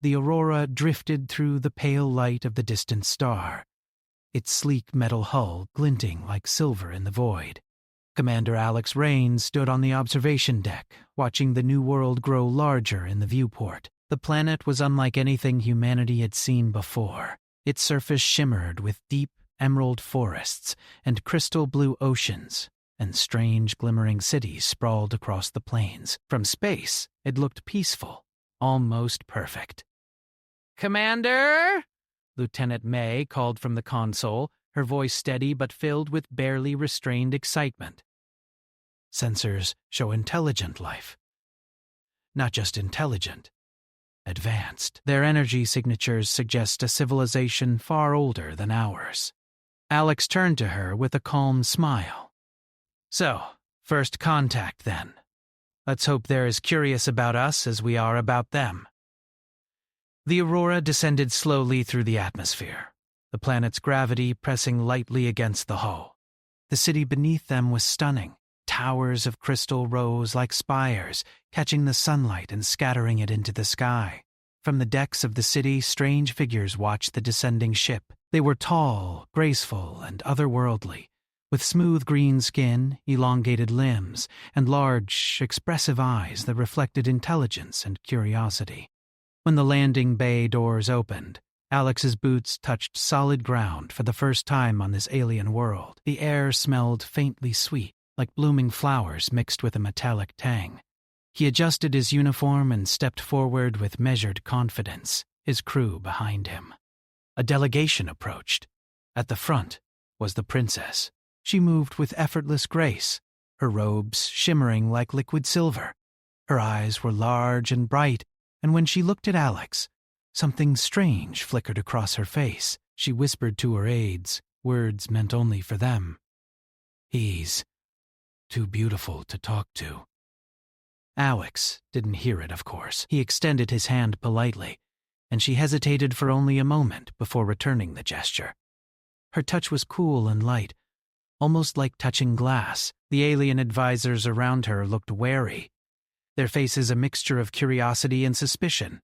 the Aurora drifted through the pale light of the distant star, its sleek metal hull glinting like silver in the void. Commander Alex Raines stood on the observation deck, watching the new world grow larger in the viewport. The planet was unlike anything humanity had seen before. Its surface shimmered with deep emerald forests and crystal blue oceans, and strange glimmering cities sprawled across the plains. From space, it looked peaceful, almost perfect. "Commander?" Lieutenant May called from the console, her voice steady but filled with barely restrained excitement. Sensors show intelligent life. Not just intelligent, advanced. Their energy signatures suggest a civilization far older than ours. Alex turned to her with a calm smile. "So, first contact then. Let's hope they're as curious about us as we are about them." The Aurora descended slowly through the atmosphere, the planet's gravity pressing lightly against the hull. The city beneath them was stunning. Towers of crystal rose like spires, catching the sunlight and scattering it into the sky. From the decks of the city, strange figures watched the descending ship. They were tall, graceful, and otherworldly, with smooth green skin, elongated limbs, and large, expressive eyes that reflected intelligence and curiosity. When the landing bay doors opened, Alex's boots touched solid ground for the first time on this alien world. The air smelled faintly sweet, like blooming flowers mixed with a metallic tang. He adjusted his uniform and stepped forward with measured confidence, his crew behind him. A delegation approached. At the front was the princess. She moved with effortless grace, her robes shimmering like liquid silver. Her eyes were large and bright, and when she looked at Alex, something strange flickered across her face. She whispered to her aides, words meant only for them. "He's too beautiful to talk to." Alex didn't hear it, of course. He extended his hand politely, and she hesitated for only a moment before returning the gesture. Her touch was cool and light, almost like touching glass. The alien advisors around her looked wary, their faces a mixture of curiosity and suspicion.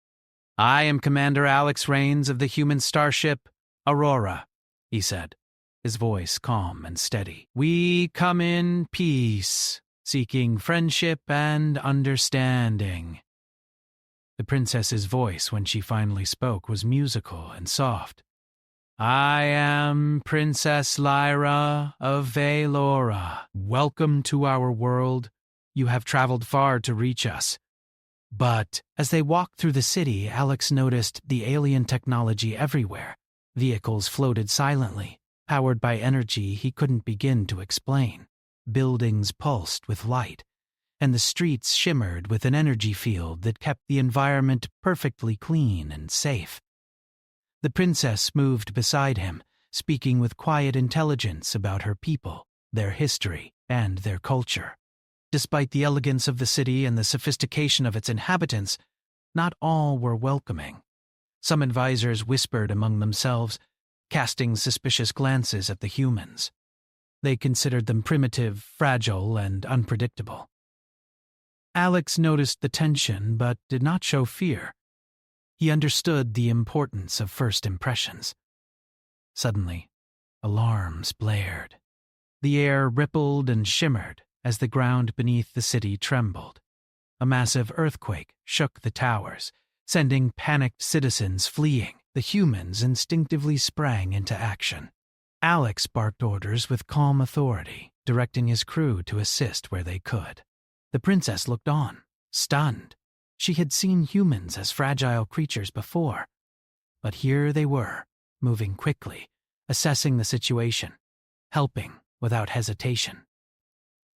"I am Commander Alex Raines of the human starship Aurora," he said, his voice calm and steady. "We come in peace, seeking friendship and understanding." The princess's voice, when she finally spoke, was musical and soft. "I am Princess Lyra of Valora. Welcome to our world. You have traveled far to reach us." But as they walked through the city, Alex noticed the alien technology everywhere. Vehicles floated silently, powered by energy he couldn't begin to explain. Buildings pulsed with light, and the streets shimmered with an energy field that kept the environment perfectly clean and safe. The princess moved beside him, speaking with quiet intelligence about her people, their history, and their culture. Despite the elegance of the city and the sophistication of its inhabitants, not all were welcoming. Some advisors whispered among themselves, casting suspicious glances at the humans. They considered them primitive, fragile, and unpredictable. Alex noticed the tension but did not show fear. He understood the importance of first impressions. Suddenly, alarms blared. The air rippled and shimmered as the ground beneath the city trembled. A massive earthquake shook the towers, sending panicked citizens fleeing. The humans instinctively sprang into action. Alex barked orders with calm authority, directing his crew to assist where they could. The princess looked on, stunned. She had seen humans as fragile creatures before, but here they were, moving quickly, assessing the situation, helping without hesitation.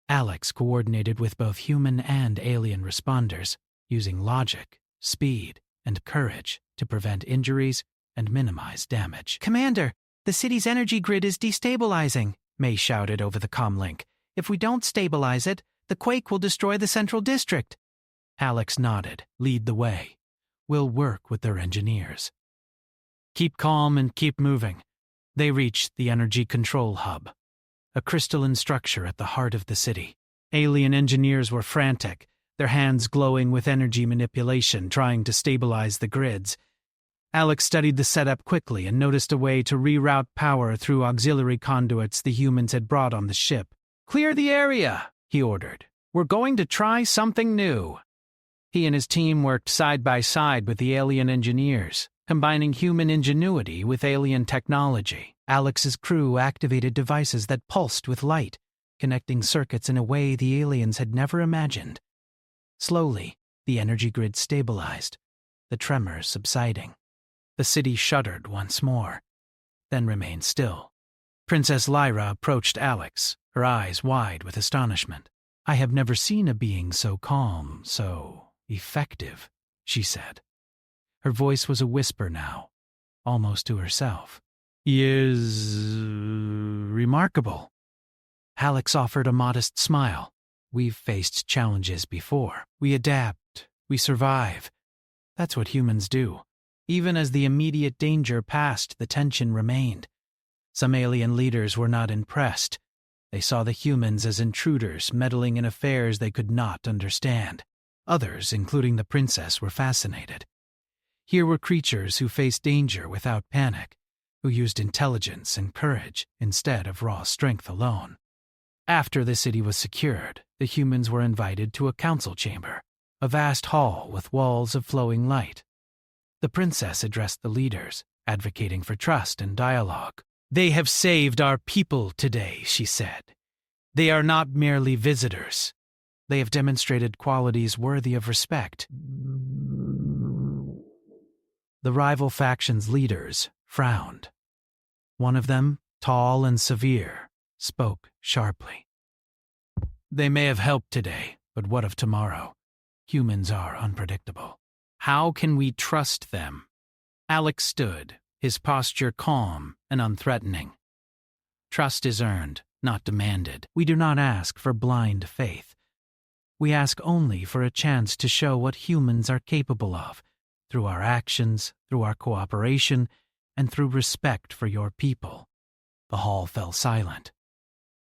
Alex coordinated with both human and alien responders, using logic, speed, and courage to prevent injuries and minimize damage. "Commander, the city's energy grid is destabilizing," May shouted over the comlink. "If we don't stabilize it, the quake will destroy the central district." Alex nodded. "Lead the way. We'll work with their engineers." "Keep calm and keep moving." They reached the energy control hub, a crystalline structure at the heart of the city. Alien engineers were frantic, their hands glowing with energy manipulation, trying to stabilize the grids. Alex studied the setup quickly and noticed a way to reroute power through auxiliary conduits the humans had brought on the ship. "Clear the area," he ordered. "We're going to try something new." He and his team worked side by side with the alien engineers, combining human ingenuity with alien technology. Alex's crew activated devices that pulsed with light, connecting circuits in a way the aliens had never imagined. Slowly, the energy grid stabilized, the tremors subsiding. The city shuddered once more, then remained still. Princess Lyra approached Alex, her eyes wide with astonishment. "I have never seen a being so calm, so effective," she said. Her voice was a whisper now, almost to herself. "He is remarkable." Alex offered a modest smile. "We've faced challenges before. We adapt. We survive. That's what humans do." Even as the immediate danger passed, the tension remained. Some alien leaders were not impressed. They saw the humans as intruders meddling in affairs they could not understand. Others, including the princess, were fascinated. Here were creatures who faced danger without panic, who used intelligence and courage instead of raw strength alone. After the city was secured, the humans were invited to a council chamber, a vast hall with walls of flowing light. The princess addressed the leaders, advocating for trust and dialogue. "They have saved our people today," she said. "They are not merely visitors. They have demonstrated qualities worthy of respect." The rival faction's leaders frowned. One of them, tall and severe, spoke sharply. "They may have helped today, but what of tomorrow? Humans are unpredictable. How can we trust them?" Alex stood, his posture calm and unthreatening. "Trust is earned, not demanded. We do not ask for blind faith. We ask only for a chance to show what humans are capable of, through our actions, through our cooperation, and through respect for your people." The hall fell silent.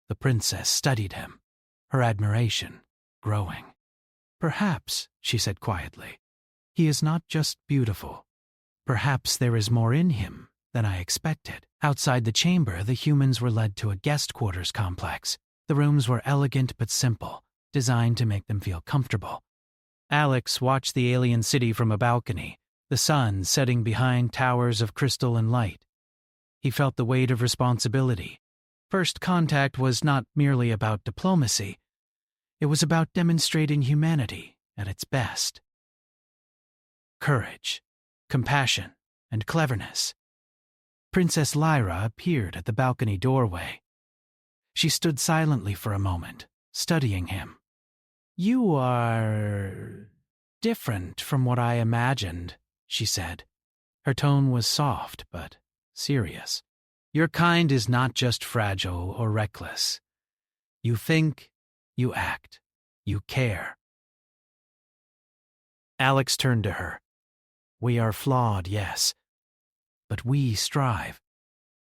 The princess studied him, her admiration growing. "Perhaps," she said quietly, "he is not just beautiful. Perhaps there is more in him than I expected." Outside the chamber, the humans were led to a guest quarters complex. The rooms were elegant but simple, designed to make them feel comfortable. Alex watched the alien city from a balcony, the sun setting behind towers of crystal and light. He felt the weight of responsibility. First contact was not merely about diplomacy. It was about demonstrating humanity at its best. Courage, compassion, and cleverness. Princess Lyra appeared at the balcony doorway. She stood silently for a moment, studying him. "You are different from what I imagined," she said. Her tone was soft but serious. "Your kind is not just fragile or reckless. You think, you act, you care." Alex turned to her. "We are flawed, yes, but we strive.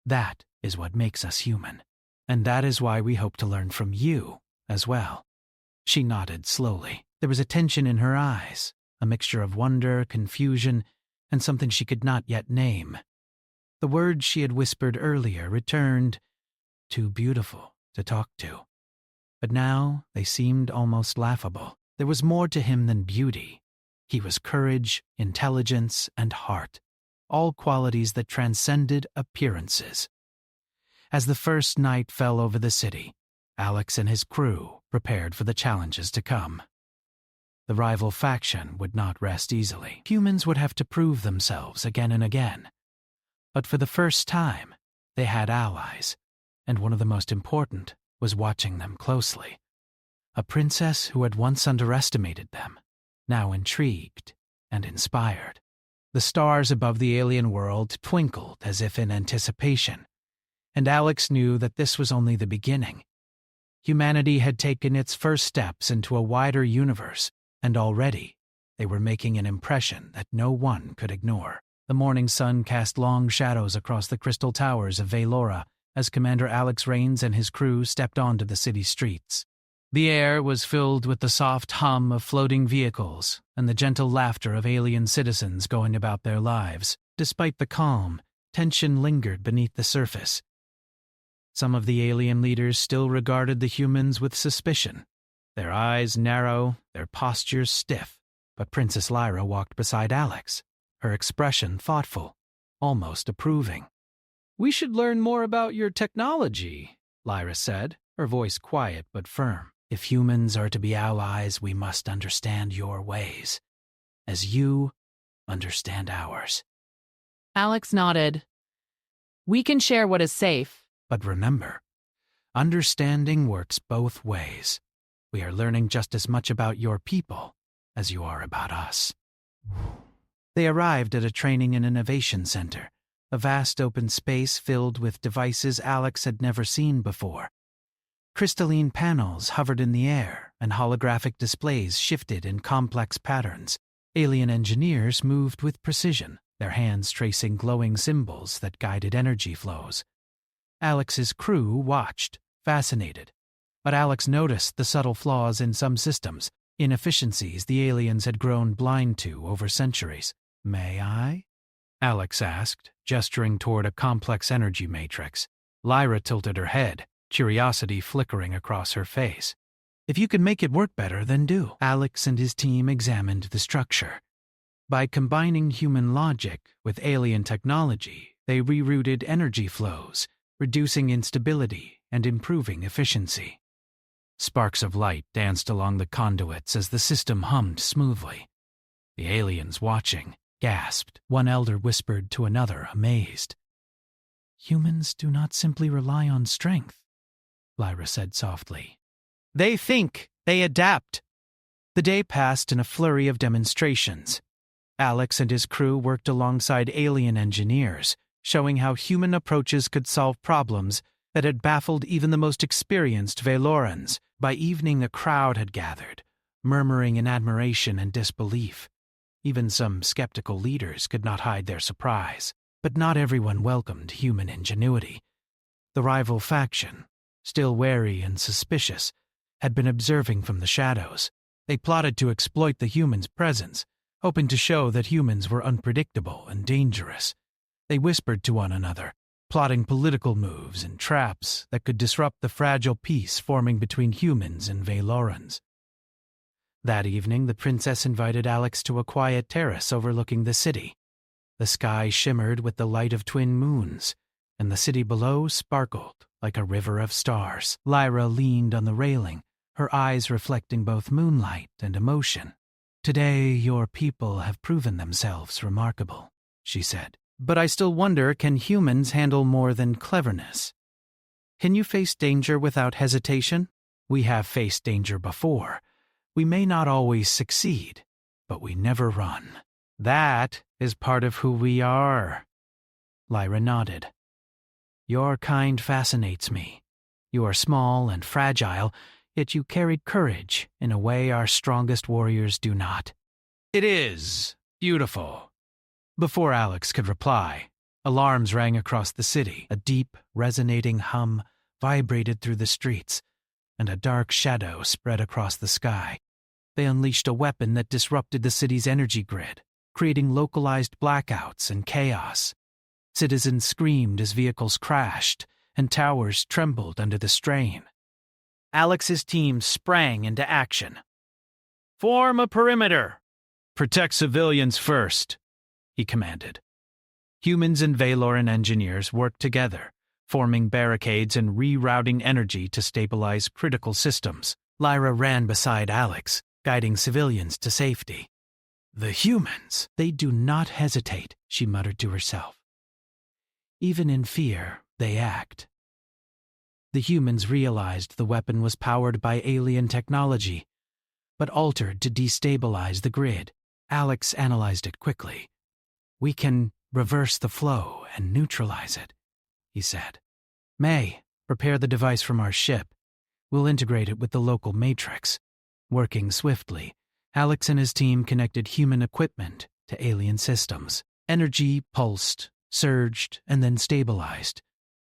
That is what makes us human, and that is why we hope to learn from you as well." She nodded slowly. There was a tension in her eyes, a mixture of wonder, confusion, and something she could not yet name. The words she had whispered earlier returned, too beautiful to talk to. But now they seemed almost laughable. There was more to him than beauty. He was courage, intelligence, and heart, all qualities that transcended appearances. As the first night fell over the city, Alex and his crew prepared for the challenges to come. The rival faction would not rest easily. Humans would have to prove themselves again and again. But for the first time, they had allies, and one of the most important was watching them closely. A princess who had once underestimated them, now intrigued and inspired. The stars above the alien world twinkled as if in anticipation, and Alex knew that this was only the beginning. Humanity had taken its first steps into a wider universe, and already they were making an impression that no one could ignore. The morning sun cast long shadows across the crystal towers of Valora as Commander Alex Rains and his crew stepped onto the city streets. The air was filled with the soft hum of floating vehicles and the gentle laughter of alien citizens going about their lives. Despite the calm, tension lingered beneath the surface. Some of the alien leaders still regarded the humans with suspicion, their eyes narrow, their postures stiff. But Princess Lyra walked beside Alex, her expression thoughtful, almost approving. "We should learn more about your technology," Lyra said, her voice quiet but firm. "If humans are to be allies, we must understand your ways, as you understand ours." Alex nodded. "We can share what is safe." But remember, understanding works both ways. We are learning just as much about your people as you are about us. They arrived at a training and innovation center, a vast open space filled with devices Alex had never seen before. Crystalline panels hovered in the air, and holographic displays shifted in complex patterns. Alien engineers moved with precision, their hands tracing glowing symbols that guided energy flows. Alex's crew watched, fascinated. But Alex noticed the subtle flaws in some systems, inefficiencies the aliens had grown blind to over centuries. "May I?" Alex asked, gesturing toward a complex energy matrix. Lyra tilted her head, curiosity flickering across her face. "If you can make it work better, then do." Alex and his team examined the structure. By combining human logic with alien technology, they rerouted energy flows, reducing instability and improving efficiency. Sparks of light danced along the conduits as the system hummed smoothly. The aliens watching gasped. One elder whispered to another, amazed. "Humans do not simply rely on strength," Lyra said softly. "They think, they adapt." The day passed in a flurry of demonstrations. Alex and his crew worked alongside alien engineers, showing how human approaches could solve problems that had baffled even the most experienced Velorans. By evening, a crowd had gathered, murmuring in admiration and disbelief. Even some skeptical leaders could not hide their surprise. But not everyone welcomed human ingenuity. The rival faction, still wary and suspicious, had been observing from the shadows. They plotted to exploit the humans' presence, hoping to show that humans were unpredictable and dangerous. They whispered to one another, plotting political moves and traps that could disrupt the fragile peace forming between humans and Velorans. That evening, the princess invited Alex to a quiet terrace overlooking the city. The sky shimmered with the light of twin moons, and the city below sparkled like a river of stars. Lyra leaned on the railing, her eyes reflecting both moonlight and emotion. "Today, your people have proven themselves remarkable," she said. "But I still wonder, can humans handle more than cleverness? Can you face danger without hesitation? We have faced danger before. We may not always succeed, but we never run. That is part of who we are." Lyra nodded. "Your kind fascinates me. You are small and fragile, yet you carried courage in a way our strongest warriors do not." "It is beautiful." Before Alex could reply, alarms rang across the city. A deep, resonating hum vibrated through the streets, and a dark shadow spread across the sky. They unleashed a weapon that disrupted the city's energy grid, creating localized blackouts and chaos. Citizens screamed as vehicles crashed, and towers trembled under the strain. Alex's team sprang into action. "Form a perimeter! Protect civilians first," he commanded. Humans and Veloran engineers worked together, forming barricades and rerouting energy to stabilize critical systems. Lyra ran beside Alex, guiding civilians to safety. "The humans, they do not hesitate," she muttered to herself. "Even in fear, they act." The humans realized the weapon was powered by alien technology, but altered to destabilize the grid. Alex analyzed it quickly. "We can reverse the flow and neutralize it," he said. "May, prepare the device from our ship. We'll integrate it with the local matrix." Working swiftly, Alex and his team connected human equipment to alien systems. Energy pulsed, surged, and then stabilized.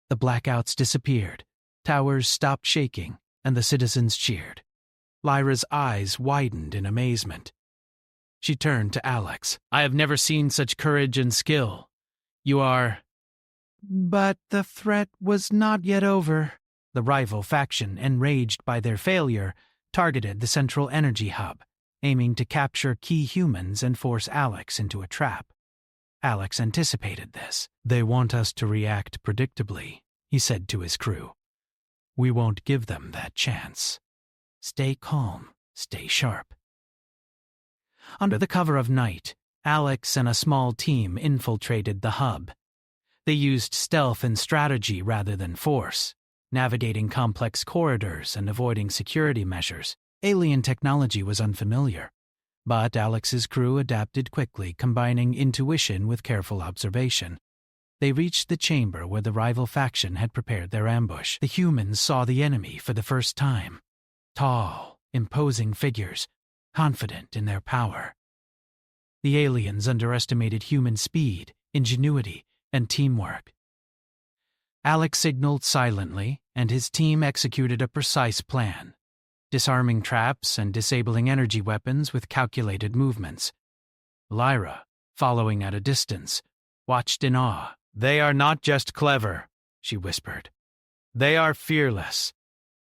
The blackouts disappeared, towers stopped shaking, and the citizens cheered. Lyra's eyes widened in amazement. She turned to Alex. "I have never seen such courage and skill," You are... But the threat was not yet over. The rival faction, enraged by their failure, targeted the central energy hub, aiming to capture key humans and force Alex into a trap. Alex anticipated this. They want us to react predictably, he said to his crew. We won't give them that chance. Stay calm, stay sharp. Under the cover of night, Alex and a small team infiltrated the hub. They used stealth and strategy rather than force, navigating complex corridors and avoiding security measures. Alien technology was unfamiliar, but Alex's crew adapted quickly, combining intuition with careful observation. They reached the chamber where the rival faction had prepared their ambush. The humans saw the enemy for the first time. Tall, imposing figures, confident in their power. The aliens underestimated human speed, ingenuity, and teamwork. Alex signaled silently, and his team executed a precise plan, disarming traps and disabling energy weapons with calculated movements. Lyra, following at a distance, watched in awe. They are not just clever, she whispered. They are fearless.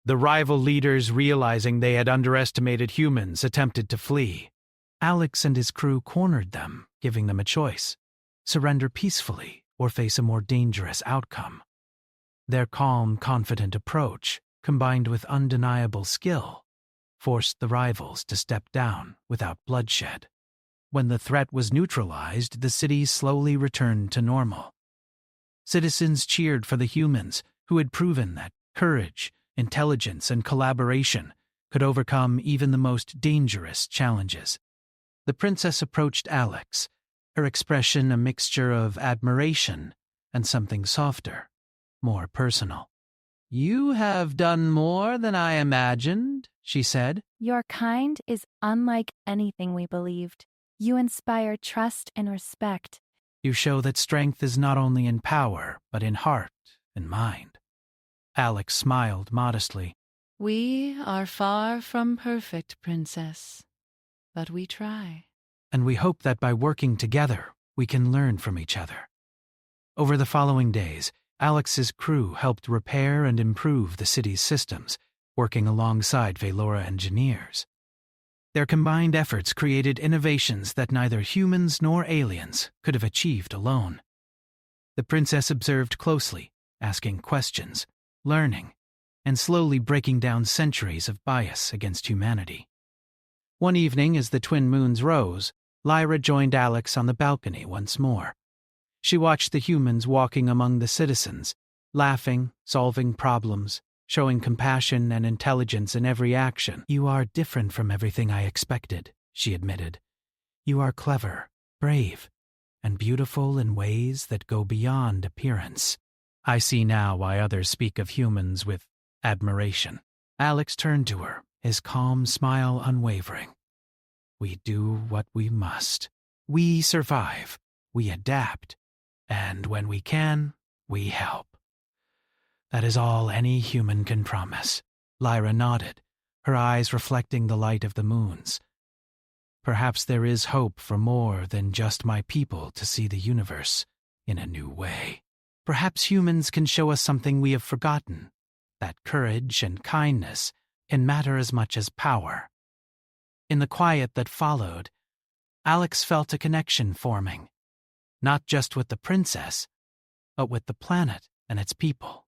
The rival leaders, realizing they had underestimated humans, attempted to flee. Alex and his crew cornered them, giving them a choice: surrender peacefully or face a more dangerous outcome. Their calm, confident approach, combined with undeniable skill, forced the rivals to step down without bloodshed. When the threat was neutralized, the city slowly returned to normal. Citizens cheered for the humans, who had proven that courage, intelligence, and collaboration could overcome even the most dangerous challenges. The princess approached Alex, her expression a mixture of admiration and something softer, more personal. You have done more than I imagined, she said. Your kind is unlike anything we believed. You inspire trust and respect. You show that strength is not only in power, but in heart and mind. Alex smiled modestly. We are far from perfect, Princess, but we try. And we hope that by working together, we can learn from each other. Over the following days, Alex's crew helped repair and improve the city's systems, working alongside Velora engineers. Their combined efforts created innovations that neither humans nor aliens could have achieved alone. The princess observed closely, asking questions, learning, and slowly breaking down centuries of bias against humanity. One evening, as the twin moons rose, Lyra joined Alex on the balcony once more. She watched the humans walking among the citizens, laughing, solving problems, showing compassion and intelligence in every action. You are different from everything I expected, she admitted. You are clever, brave, and beautiful in ways that go beyond appearance. I see now why others speak of humans with admiration. Alex turned to her, his calm smile unwavering. We do what we must. We survive. We adapt. And when we can, we help. That is all any human can promise. Lyra nodded, her eyes reflecting the light of the moons. Perhaps there is hope for more than just my people to see the universe in a new way. Perhaps humans can show us something we have forgotten, that courage and kindness can matter as much as power. In the quiet that followed, Alex felt a connection forming, not just with the princess, but with the planet and its people.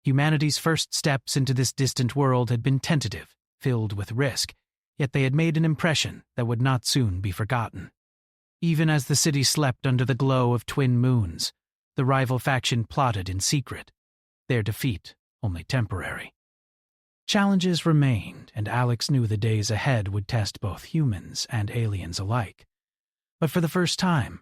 Humanity's first steps into this distant world had been tentative, filled with risk, yet they had made an impression that would not soon be forgotten. Even as the city slept under the glow of twin moons, the rival faction plotted in secret, their defeat only temporary. Challenges remained, and Alex knew the days ahead would test both humans and aliens alike. But for the first time,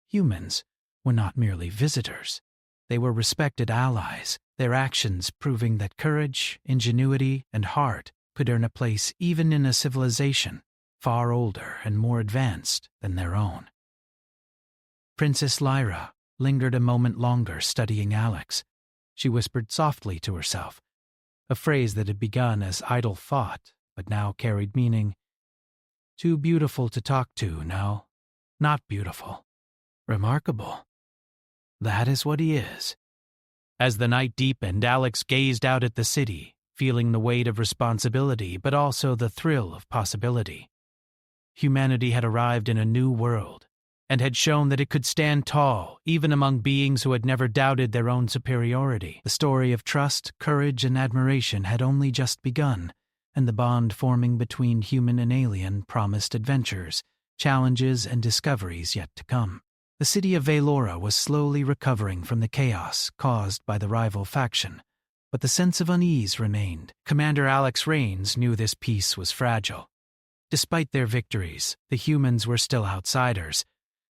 humans were not merely visitors. They were respected allies, their actions proving that courage, ingenuity, and heart could earn a place even in a civilization far older and more advanced than their own. Princess Lyra lingered a moment longer studying Alex. She whispered softly to herself, a phrase that had begun as idle thought but now carried meaning. Too beautiful to talk to, no. Not beautiful. Remarkable. That is what he is. As the night deepened, Alex gazed out at the city, feeling the weight of responsibility but also the thrill of possibility. Humanity had arrived in a new world, and had shown that it could stand tall, even among beings who had never doubted their own superiority. The story of trust, courage, and admiration had only just begun, and the bond forming between human and alien promised adventures, challenges, and discoveries yet to come. The city of Valora was slowly recovering from the chaos caused by the rival faction, but the sense of unease remained. Commander Alex Rains knew this peace was fragile. Despite their victories, the humans were still outsiders,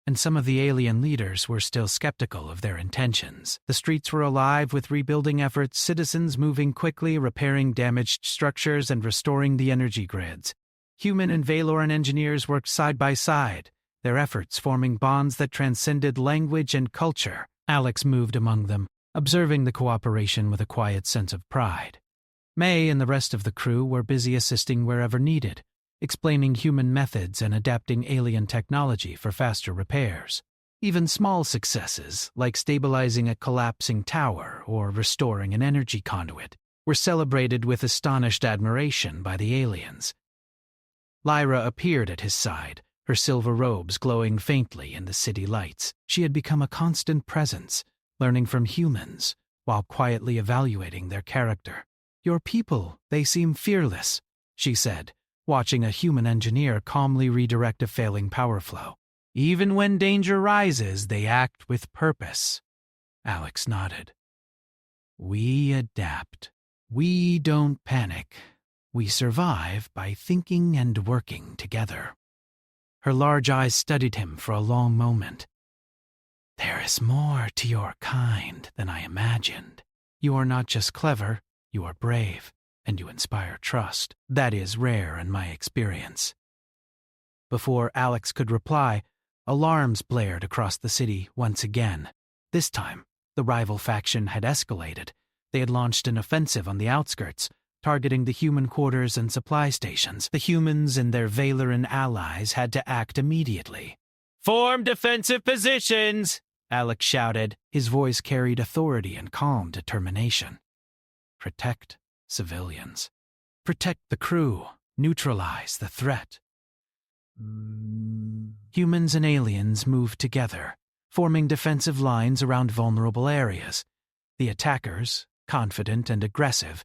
and some of the alien leaders were still skeptical of their intentions. The streets were alive with rebuilding efforts, citizens moving quickly, repairing damaged structures, and restoring the energy grids. Human and Valoran engineers worked side by side, their efforts forming bonds that transcended language and culture. Alex moved among them, observing the cooperation with a quiet sense of pride. May and the rest of the crew were busy assisting wherever needed, explaining human methods and adapting alien technology for faster repairs. Even small successes, like stabilizing a collapsing tower or restoring an energy conduit, were celebrated with astonished admiration by the aliens. Lyra appeared at his side, her silver robes glowing faintly in the city lights. She had become a constant presence, learning from humans while quietly evaluating their character. "Your people, they seem fearless," she said, watching a human engineer calmly redirect a failing power flow. "Even when danger rises, they act with purpose." Alex nodded. "We adapt. We don't panic. We survive by thinking and working together." Her large eyes studied him for a long moment. "There is more to your kind than I imagined. You are not just clever, you are brave. And you inspire trust. That is rare in my experience." Before Alex could reply, alarms blared across the city once again. This time, the rival faction had escalated. They had launched an offensive on the outskirts, targeting the human quarters and supply stations. The humans and their Valoran allies had to act immediately. "Form defensive positions!" Alex shouted. His voice carried authority and calm determination. "Protect civilians. Protect the crew. Neutralize the threat." Humans and aliens moved together, forming defensive lines around vulnerable areas. The attackers, confident and aggressive,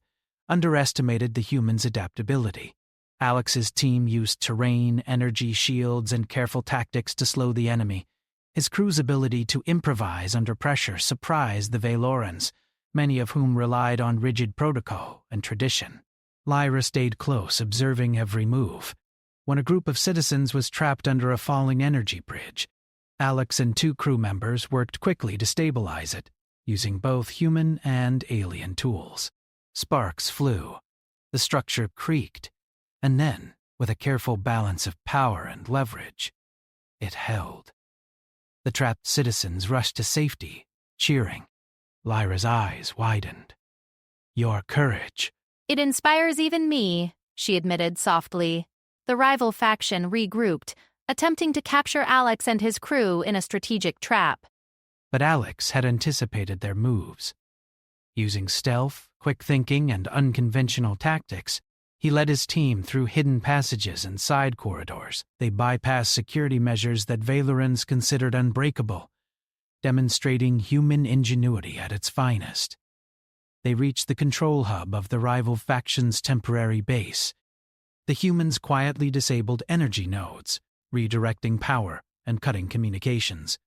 underestimated the humans' adaptability. Alex's team used terrain, energy shields, and careful tactics to slow the enemy. His crew's ability to improvise under pressure surprised the Valorans, many of whom relied on rigid protocol and tradition. Lyra stayed close, observing every move. When a group of citizens was trapped under a falling energy bridge, Alex and 2 crew members worked quickly to stabilize it, using both human and alien tools. Sparks flew. The structure creaked, and then, with a careful balance of power and leverage, it held. The trapped citizens rushed to safety, cheering. Lyra's eyes widened. "Your courage." "It inspires even me," she admitted softly. The rival faction regrouped, attempting to capture Alex and his crew in a strategic trap. But Alex had anticipated their moves. Using stealth, quick thinking, and unconventional tactics, he led his team through hidden passages and side corridors. They bypassed security measures that Valorans considered unbreakable, demonstrating human ingenuity at its finest. They reached the control hub of the rival faction's temporary base. The humans quietly disabled energy nodes, redirecting power and cutting communications.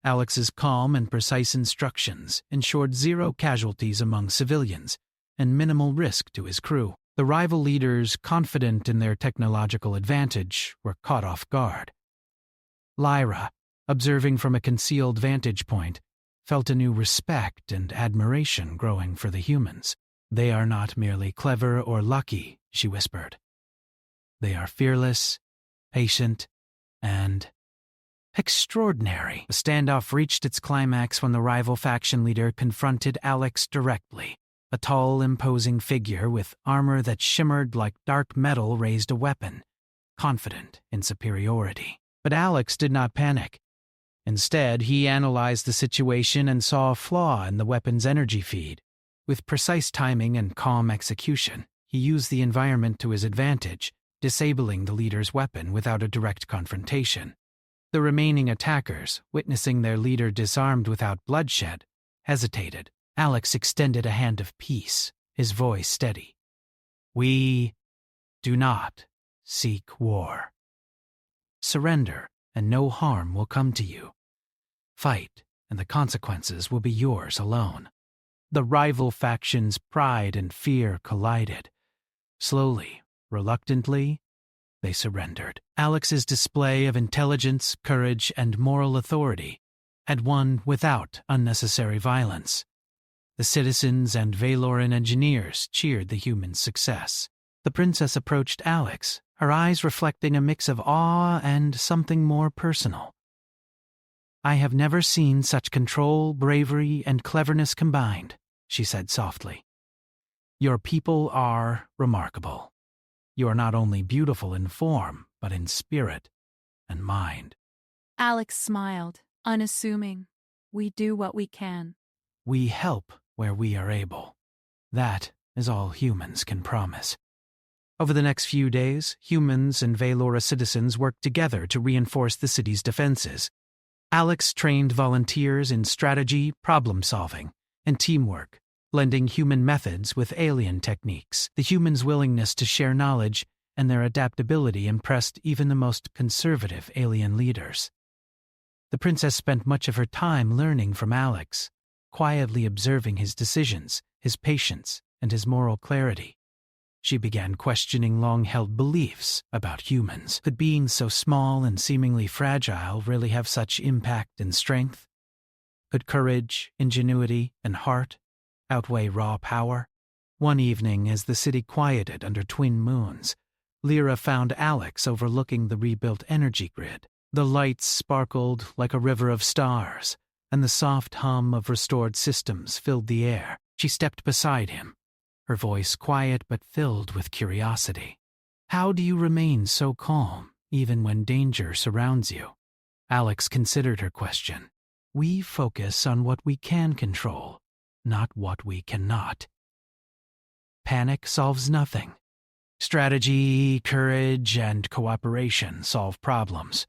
Alex's calm and precise instructions ensured 0 casualties among civilians and minimal risk to his crew. The rival leaders, confident in their technological advantage, were caught off guard. Lyra, observing from a concealed vantage point, felt a new respect and admiration growing for the humans. "They are not merely clever or lucky," she whispered. "They are fearless, patient, and extraordinary." The standoff reached its climax when the rival faction leader confronted Alex directly. A tall, imposing figure with armor that shimmered like dark metal raised a weapon, confident in superiority. But Alex did not panic. Instead, he analyzed the situation and saw a flaw in the weapon's energy feed. With precise timing and calm execution, he used the environment to his advantage, disabling the leader's weapon without a direct confrontation. The remaining attackers, witnessing their leader disarmed without bloodshed, hesitated. Alex extended a hand of peace, his voice steady. "We do not seek war. Surrender, and no harm will come to you. Fight, and the consequences will be yours alone." The rival factions' pride and fear collided. Slowly, reluctantly, they surrendered. Alex's display of intelligence, courage, and moral authority had won without unnecessary violence. The citizens and Valoran engineers cheered the humans' success. The princess approached Alex, her eyes reflecting a mix of awe and something more personal. "I have never seen such control, bravery, and cleverness combined," she said softly. "Your people are remarkable. You are not only beautiful in form, but in spirit and mind." Alex smiled, unassuming. "We do what we can." "We help where we are able. That is all humans can promise." Over the next few days, humans and Valora citizens worked together to reinforce the city's defenses. Alex trained volunteers in strategy, problem-solving, and teamwork, blending human methods with alien techniques. The humans' willingness to share knowledge and their adaptability impressed even the most conservative alien leaders. The princess spent much of her time learning from Alex, quietly observing his decisions, his patience, and his moral clarity. She began questioning long-held beliefs about humans. Could beings so small and seemingly fragile really have such impact and strength? Could courage, ingenuity, and heart outweigh raw power? One evening, as the city quieted under twin moons, Lyra found Alex overlooking the rebuilt energy grid. The lights sparkled like a river of stars, and the soft hum of restored systems filled the air. She stepped beside him, her voice quiet but filled with curiosity. "How do you remain so calm, even when danger surrounds you?" Alex considered her question. "We focus on what we can control, not what we cannot. Panic solves nothing. Strategy, courage, and cooperation solve problems."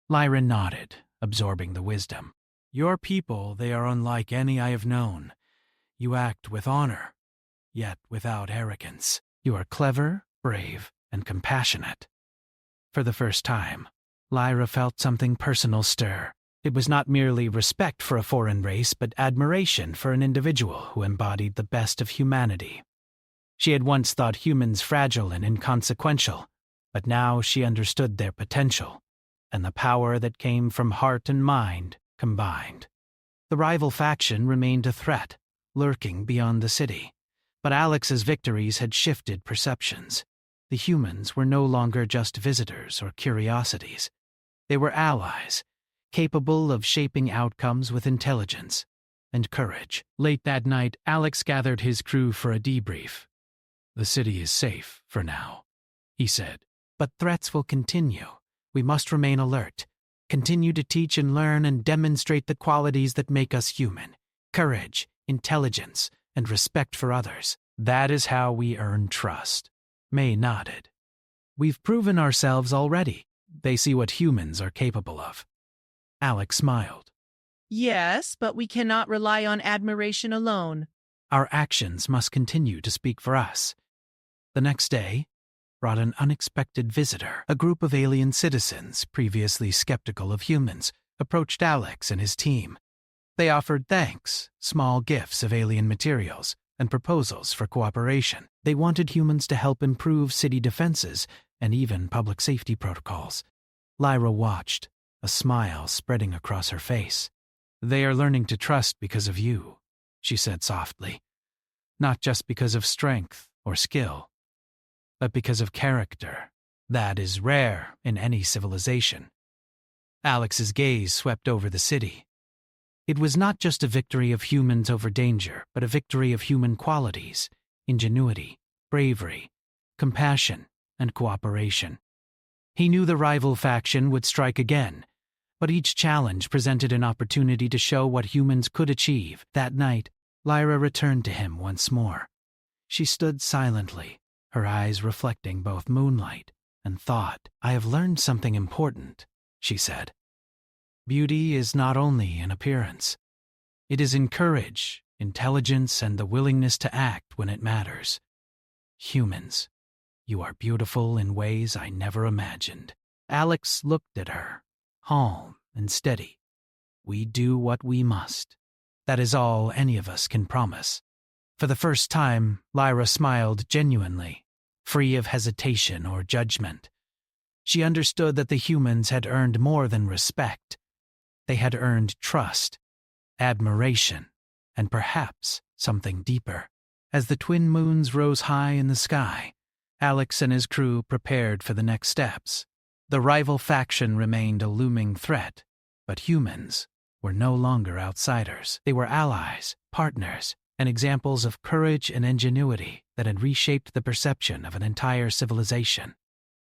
Lyra nodded, absorbing the wisdom. "Your people, they are unlike any I have known. You act with honor, yet without arrogance. You are clever, brave, and compassionate." For the first time, Lyra felt something personal stir. It was not merely respect for a foreign race, but admiration for an individual who embodied the best of humanity. She had once thought humans fragile and inconsequential, but now she understood their potential, and the power that came from heart and mind combined. The rival faction remained a threat, lurking beyond the city. But Alex's victories had shifted perceptions. The humans were no longer just visitors or curiosities. They were allies, capable of shaping outcomes with intelligence and courage. Late that night, Alex gathered his crew for a debrief. "The city is safe for now," he said. "But threats will continue. We must remain alert, continue to teach and learn and demonstrate the qualities that make us human: courage, intelligence, and respect for others. That is how we earn trust." May nodded. "We've proven ourselves already. They see what humans are capable of." Alex smiled. "Yes, but we cannot rely on admiration alone." "Our actions must continue to speak for us." The next day brought an unexpected visitor. A group of alien citizens, previously skeptical of humans, approached Alex and his team. They offered thanks, small gifts of alien materials, and proposals for cooperation. They wanted humans to help improve city defenses and even public safety protocols. Lyra watched, a smile spreading across her face. "They are learning to trust because of you," she said softly. "Not just because of strength or skill, but because of character. That is rare in any civilization." Alex's gaze swept over the city. It was not just a victory of humans over danger, but a victory of human qualities: ingenuity, bravery, compassion, and cooperation. He knew the rival faction would strike again, But each challenge presented an opportunity to show what humans could achieve. That night, Lyra returned to him once more. She stood silently, her eyes reflecting both moonlight and thought. "I have learned something important," she said. "Beauty is not only in appearance. It is in courage, intelligence, and the willingness to act when it matters. Humans, you are beautiful in ways I never imagined." Alex looked at her, calm and steady. "We do what we must. That is all any of us can promise." For the first time, Lyra smiled genuinely, free of hesitation or judgment. She understood that the humans had earned more than respect. They had earned trust, admiration, and perhaps something deeper. As the twin moons rose high in the sky, Alex and his crew prepared for the next steps. The rival faction remained a looming threat, but humans were no longer outsiders. They were allies, partners, and examples of courage and ingenuity that had reshaped the perception of an entire civilization.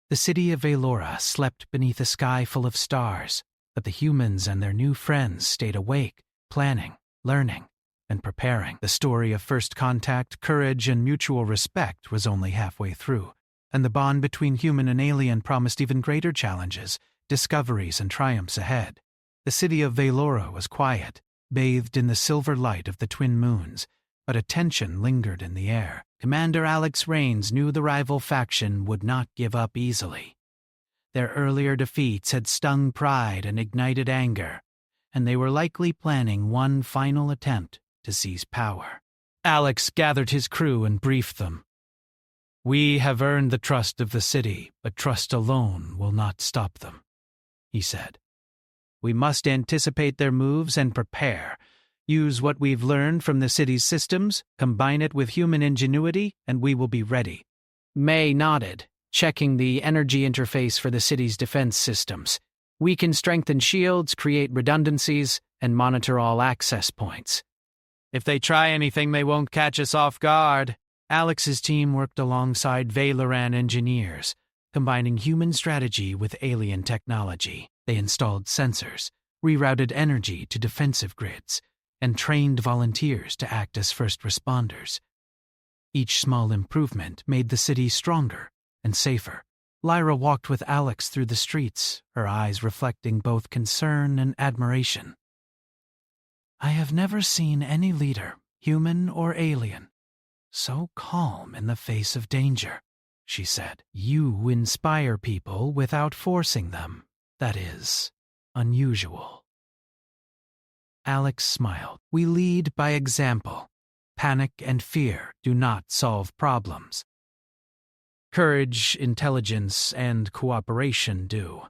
The city of Velora slept beneath a sky full of stars, but the humans and their new friends stayed awake, planning, learning, and preparing. The story of first contact, courage, and mutual respect was only halfway through, and the bond between human and alien promised even greater challenges, discoveries, and triumphs ahead. The city of Velora was quiet, bathed in the silver light of the twin moons, but a tension lingered in the air. Commander Alex Rains knew the rival faction would not give up easily. Their earlier defeats had stung pride and ignited anger, and they were likely planning one final attempt to seize power. Alex gathered his crew and briefed them. "We have earned the trust of the city, but trust alone will not stop them," he said. "We must anticipate their moves and prepare. Use what we've learned from the city's systems, combine it with human ingenuity, and we will be ready." May nodded, checking the energy interface for the city's defense systems. "We can strengthen shields, create redundancies, and monitor all access points. If they try anything, they won't catch us off guard." Alex's team worked alongside Valoran engineers, combining human strategy with alien technology. They installed sensors, rerouted energy to defensive grids, and trained volunteers to act as first responders. Each small improvement made the city stronger and safer. Lyra walked with Alex through the streets, her eyes reflecting both concern and admiration. "I have never seen any leader, human or alien, so calm in the face of danger," she said. "You inspire people without forcing them. That is unusual." Alex smiled. "We lead by example. Panic and fear do not solve problems. Courage, intelligence, and cooperation do."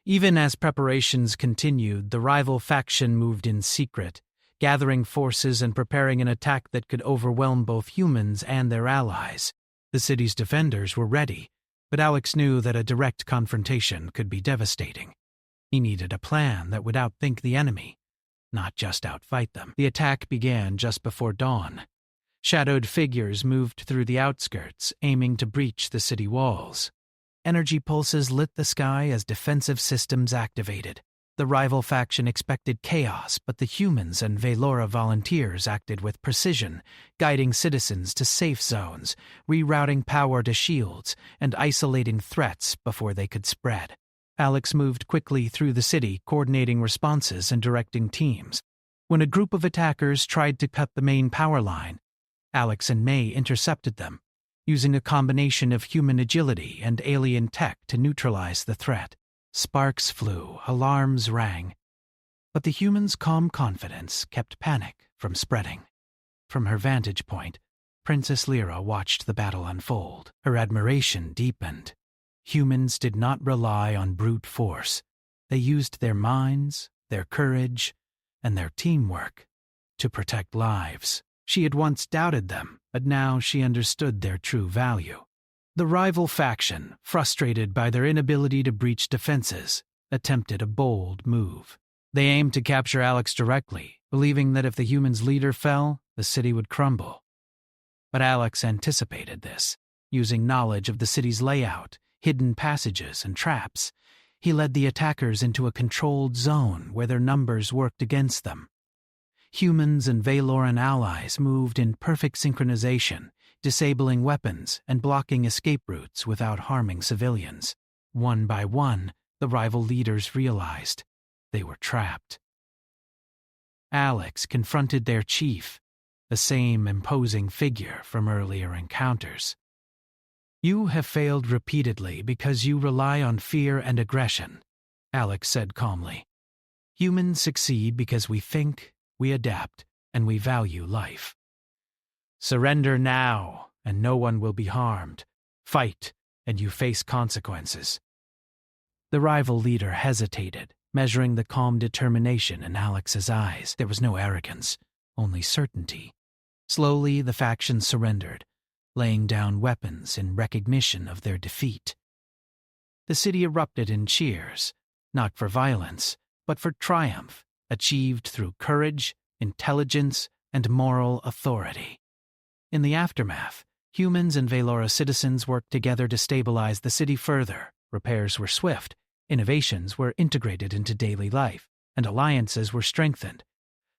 Even as preparations continued, the rival faction moved in secret, gathering forces and preparing an attack that could overwhelm both humans and their allies. The city's defenders were ready, but Alex knew that a direct confrontation could be devastating. He needed a plan that would outthink the enemy, not just outfight them. The attack began just before dawn. Shadowed figures moved through the outskirts, aiming to breach the city walls. Energy pulses lit the sky as defensive systems activated. The rival faction expected chaos, but the humans and Velora volunteers acted with precision, guiding citizens to safe zones, rerouting power to shields, and isolating threats before they could spread. Alex moved quickly through the city, coordinating responses and directing teams. When a group of attackers tried to cut the main power line, Alex and May intercepted them, using a combination of human agility and alien tech to neutralize the threat. Sparks flew, alarms rang, but the humans' calm confidence kept panic from spreading. From her vantage point, Princess Lyra watched the battle unfold. Her admiration deepened. Humans did not rely on brute force. They used their minds, their courage, and their teamwork to protect lives. She had once doubted them, but now she understood their true value. The rival faction, frustrated by their inability to breach defenses, attempted a bold move. They aimed to capture Alex directly, believing that if the humans' leader fell, the city would crumble. But Alex anticipated this. Using knowledge of the city's layout, hidden passages, and traps, He led the attackers into a controlled zone where their numbers worked against them. Humans and Valoran allies moved in perfect synchronization, disabling weapons and blocking escape routes without harming civilians. One by one, the rival leaders realized they were trapped. Alex confronted their chief, the same imposing figure from earlier encounters. "You have failed repeatedly because you rely on fear and aggression," Alex said calmly. "Humans succeed because we think, we adapt, and we value life. Surrender now, and no one will be harmed. Fight, and you face consequences." The rival leader hesitated, measuring the calm determination in Alex's eyes. There was no arrogance, only certainty. Slowly, the faction surrendered, laying down weapons in recognition of their defeat. The city erupted in cheers, not for violence, but for triumph, achieved through courage, intelligence, and moral authority. In the aftermath, humans and Valora citizens worked together to stabilize the city further. Repairs were swift, innovations were integrated into daily life, and alliances were strengthened.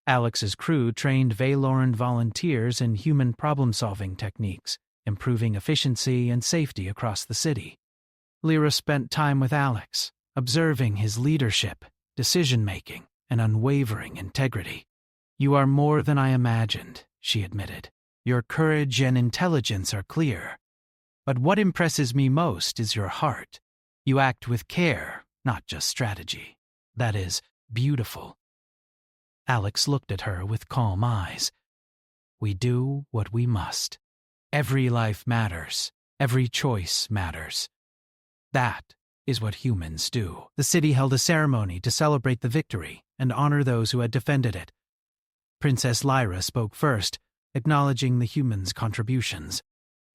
Alex's crew trained Valoran volunteers in human problem-solving techniques, improving efficiency and safety across the city. Lyra spent time with Alex, observing his leadership, decision-making, and unwavering integrity. "You are more than I imagined," she admitted. "Your courage and intelligence are clear. But what impresses me most is your heart. You act with care, not just strategy. That is beautiful." Alex looked at her with calm eyes. "We do what we must. Every life matters. Every choice matters. That is what humans do." The city held a ceremony to celebrate the victory and honor those who had defended it. Princess Lyra spoke first, acknowledging the humans' contributions.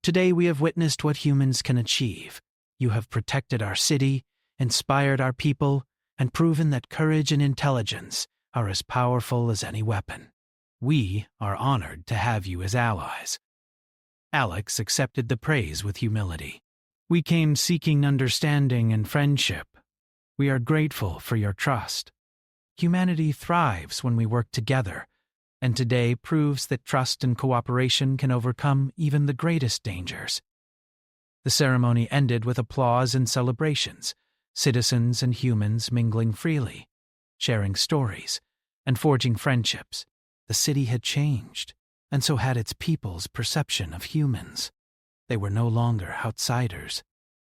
"Today we have witnessed what humans can achieve. You have protected our city, inspired our people, and proven that courage and intelligence are as powerful as any weapon. We are honored to have you as allies." Alex accepted the praise with humility. "We came seeking understanding and friendship. We are grateful for your trust. Humanity thrives when we work together, and today proves that trust and cooperation can overcome even the greatest dangers." The ceremony ended with applause and celebrations, citizens and humans mingling freely, sharing stories, and forging friendships. The city had changed, and so had its people's perception of humans. They were no longer outsiders.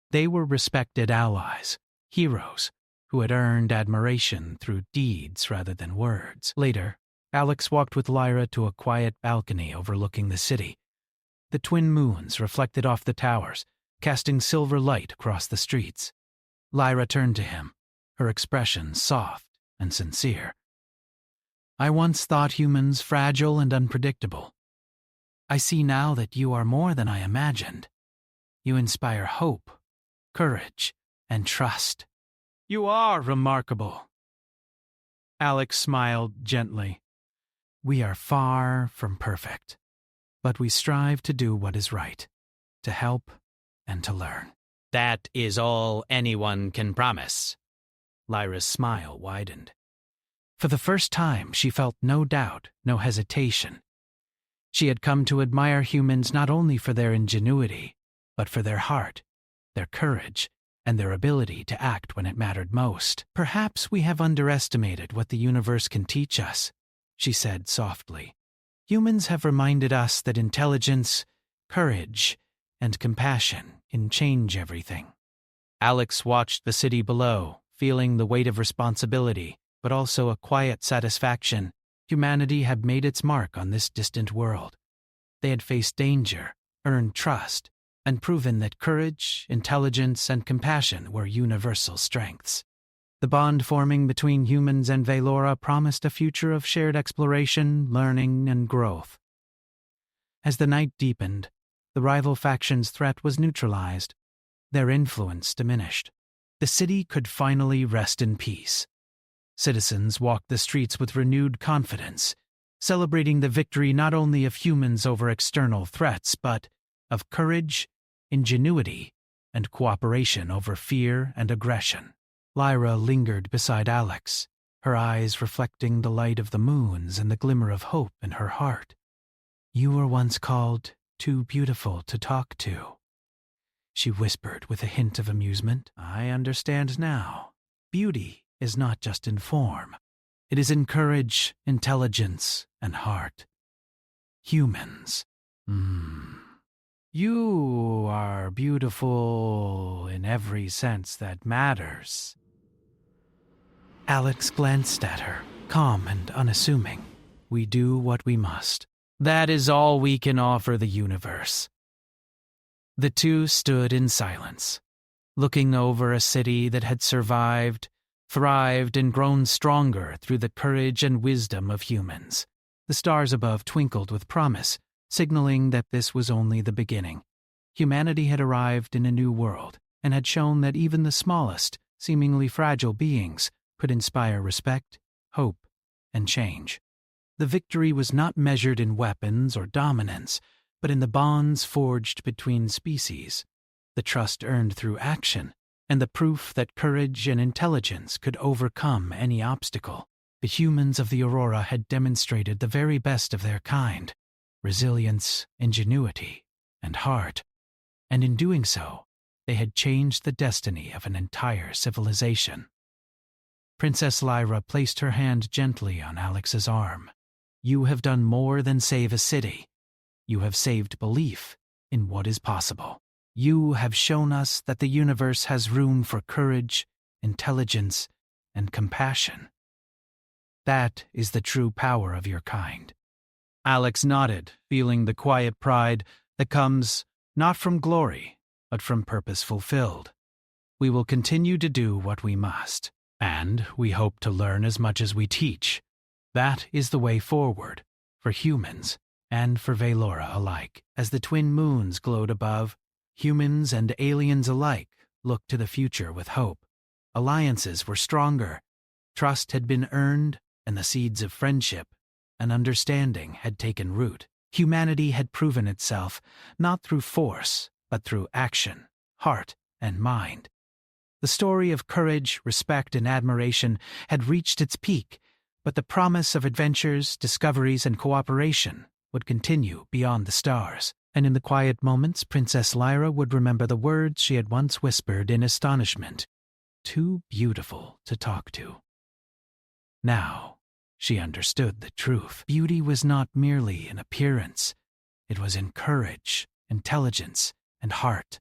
They were respected allies, heroes, who had earned admiration through deeds rather than words. Later, Alex walked with Lyra to a quiet balcony overlooking the city. The twin moons reflected off the towers, casting silver light across the streets. Lyra turned to him, her expression soft and sincere. "I once thought humans fragile and unpredictable. I see now that you are more than I imagined. You inspire hope, courage, and trust. You are remarkable." Alex smiled gently. "We are far from perfect, but we strive to do what is right, to help and to learn." "That is all anyone can promise." Lyra's smile widened. For the first time, she felt no doubt, no hesitation. She had come to admire humans not only for their ingenuity, but for their heart, their courage, and their ability to act when it mattered most. "Perhaps we have underestimated what the universe can teach us," she said softly. "Humans have reminded us that intelligence, courage, and compassion can change everything." Alex watched the city below, feeling the weight of responsibility, but also a quiet satisfaction. Humanity had made its mark on this distant world. They had faced danger, earned trust, and proven that courage, intelligence, and compassion were universal strengths. The bond forming between humans and Valora promised a future of shared exploration, learning, and growth. As the night deepened, the rival faction's threat was neutralized. Their influence diminished. The city could finally rest in peace. Citizens walked the streets with renewed confidence, celebrating the victory not only of humans over external threats, but of courage, ingenuity, and cooperation over fear and aggression. Lyra lingered beside Alex, her eyes reflecting the light of the moons and the glimmer of hope in her heart. "You were once called too beautiful to talk to," she whispered with a hint of amusement. "I understand now. Beauty is not just in form. It is in courage, intelligence, and heart. Humans. You are beautiful in every sense that matters." Alex glanced at her, calm and unassuming. "We do what we must. That is all we can offer the universe." The two stood in silence, looking over a city that had survived, thrived, and grown stronger through the courage and wisdom of humans. The stars above twinkled with promise, signaling that this was only the beginning. Humanity had arrived in a new world, and had shown that even the smallest, seemingly fragile beings could inspire respect, hope, and change. The victory was not measured in weapons or dominance, but in the bonds forged between species, the trust earned through action, and the proof that courage and intelligence could overcome any obstacle. The humans of the Aurora had demonstrated the very best of their kind: resilience, ingenuity, and heart. And in doing so, they had changed the destiny of an entire civilization. Princess Lyra placed her hand gently on Alex's arm. "You have done more than save a city. You have saved belief in what is possible. You have shown us that the universe has room for courage, intelligence, and compassion. That is the true power of your kind." Alex nodded, feeling the quiet pride that comes not from glory, but from purpose fulfilled. "We will continue to do what we must, and we hope to learn as much as we teach. That is the way forward, for humans and for Velora alike." As the twin moons glowed above, humans and aliens alike looked to the future with hope. Alliances were stronger, trust had been earned, and the seeds of friendship and understanding had taken root. Humanity had proven itself, not through force, but through action, heart, and mind. The story of courage, respect, and admiration had reached its peak, but the promise of adventures, discoveries, and cooperation would continue beyond the stars. And in the quiet moments, Princess Lyra would remember the words she had once whispered in astonishment: "Too beautiful to talk to." Now, she understood the truth. Beauty was not merely in appearance. It was in courage, intelligence, and heart.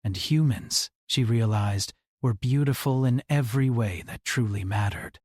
And humans, she realized, were beautiful in every way that truly mattered.